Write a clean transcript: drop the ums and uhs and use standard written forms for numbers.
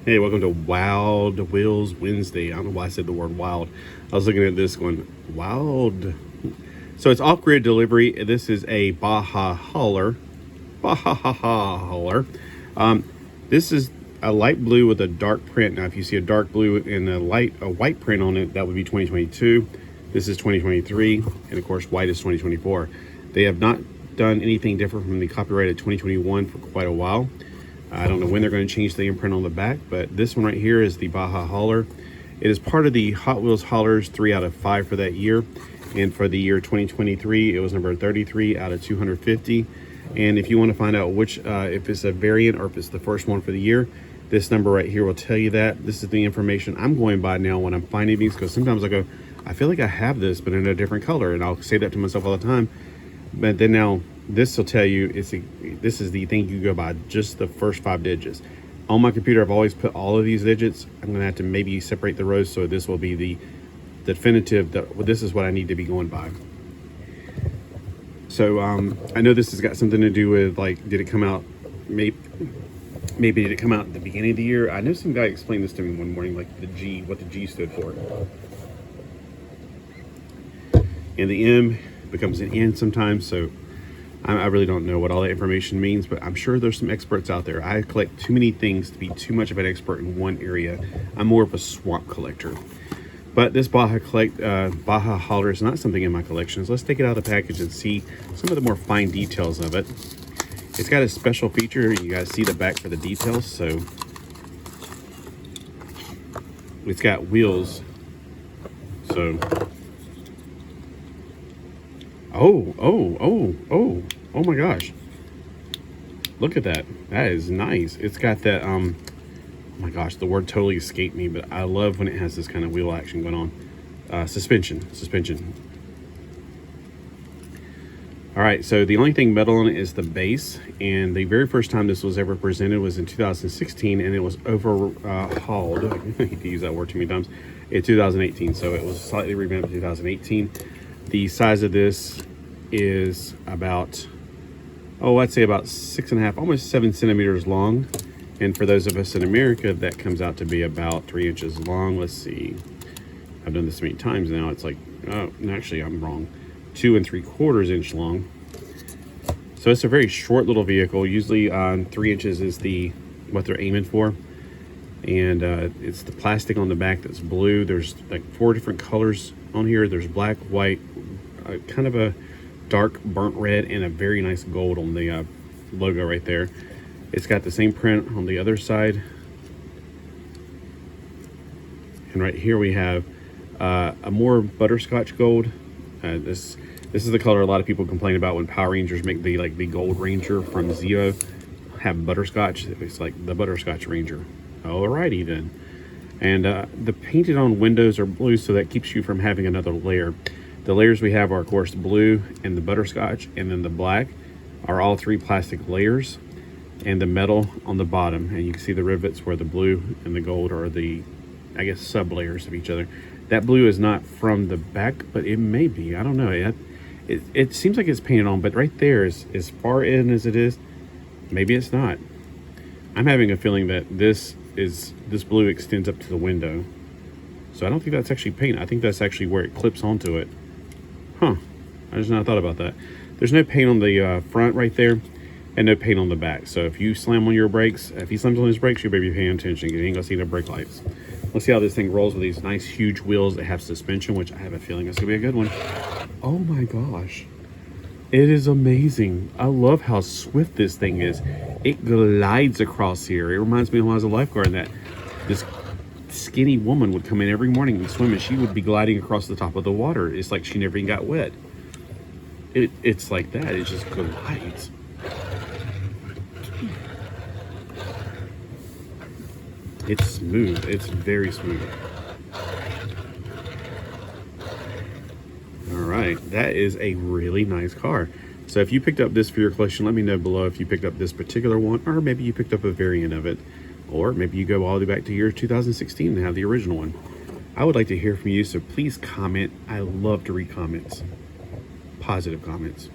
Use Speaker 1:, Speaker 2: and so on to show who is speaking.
Speaker 1: Hey, welcome to Wild Wheels Wednesday. I don't know why I said the word wild. I was looking at this going, wild. So it's off-grid delivery. This is a Baja hauler. Baja hauler. This is a light blue with a dark print. Now, if you see a dark blue and a white print on it, that would be 2022. This is 2023. And of course, white is 2024. They have not done anything different from the copyrighted 2021 for quite a while. I don't know when they're going to change the imprint on the back, but this one right here is the Baja hauler. It is part of the Hot Wheels haulers 3 out of 5 for that year. And for the year 2023, it was number 33 out of 250. And if you want to find out which, if it's a variant or if it's the first one for the year, this number right here will tell you that. This is the information I'm going by now when I'm finding these, because sometimes I go, I feel like I have this, but in a different color. And I'll say that to myself all the time. But then now, this will tell you this is the thing you go by, just the first 5 digits. On my computer, I've always put all of these digits. I'm going to have to maybe separate the rows, so this will be the definitive. This is what I need to be going by. So I know this has got something to do with, like, did it come out? Maybe did it come out at the beginning of the year? I know some guy explained this to me one morning, like the G, what the G stood for. And the M becomes an N sometimes, so I really don't know what all that information means, but I'm sure there's some experts out there. I collect too many things to be too much of an expert in one area. I'm more of a swamp collector. But this Baja hauler is not something in my collection. So let's take it out of the package and see some of the more fine details of it. It's got a special feature. You guys see the back for the details. So it's got wheels. So oh my gosh, look at that. That is nice. It's got that oh my gosh, the word totally escaped me, but I love when it has this kind of wheel action going on. Suspension. All right, so the only thing metal on it is the base, and the very first time this was ever presented was in 2016, and it was overhauled, I hate to use that word too many times, in 2018. So it was slightly revamped in 2018. The size of this is about, I'd say about 6.5, almost 7 centimeters long. And for those of us in America, that comes out to be about 3 inches long. Let's see. I've done this many times now. It's like, oh, actually, I'm wrong. 2 3/4 inch long. So it's a very short little vehicle. Usually 3 inches is what they're aiming for. And it's the plastic on the back that's blue. There's like 4 different colors on here. There's black, white, kind of a dark burnt red, and a very nice gold on the logo right there. It's got the same print on the other side. And right here we have a more butterscotch gold. This is the color a lot of people complain about when Power Rangers make the Gold Ranger from Zero have butterscotch. It's like the Butterscotch Ranger. Alrighty then. And the painted on windows are blue, so that keeps you from having another layer. The layers we have are, of course, blue and the butterscotch, and then the black are all 3 plastic layers, and the metal on the bottom. And you can see the rivets where the blue and the gold are the, I guess, sub layers of each other. That blue is not from the back, but it may be. I don't know. It seems like it's painted on, but right there is as far in as it is. Maybe it's not. I'm having a feeling that this blue extends up to the window. So I don't think that's actually paint. I think that's actually where it clips onto it. Huh. I just not thought about that. There's no paint on the front right there, and no paint on the back. So if you slam on your brakes, if he slams on his brakes, you better be paying attention, because you ain't gonna see no brake lights. Let's see how this thing rolls with these nice huge wheels that have suspension, which I have a feeling is gonna be a good one. Oh my gosh. It is amazing. I love how swift this thing is. It glides across here. It reminds me of when I was a lifeguard, and that this skinny woman would come in every morning and swim, and she would be gliding across the top of the water. It's like she never even got wet. It's like that. It just glides. It's smooth. It's very smooth. All right, that is a really nice car. So if you picked up this for your collection, let me know below if you picked up this particular one, or maybe you picked up a variant of it, or maybe you go all the way back to year 2016 and have the original one. I would like to hear from you, so please comment. I love to read comments, positive comments.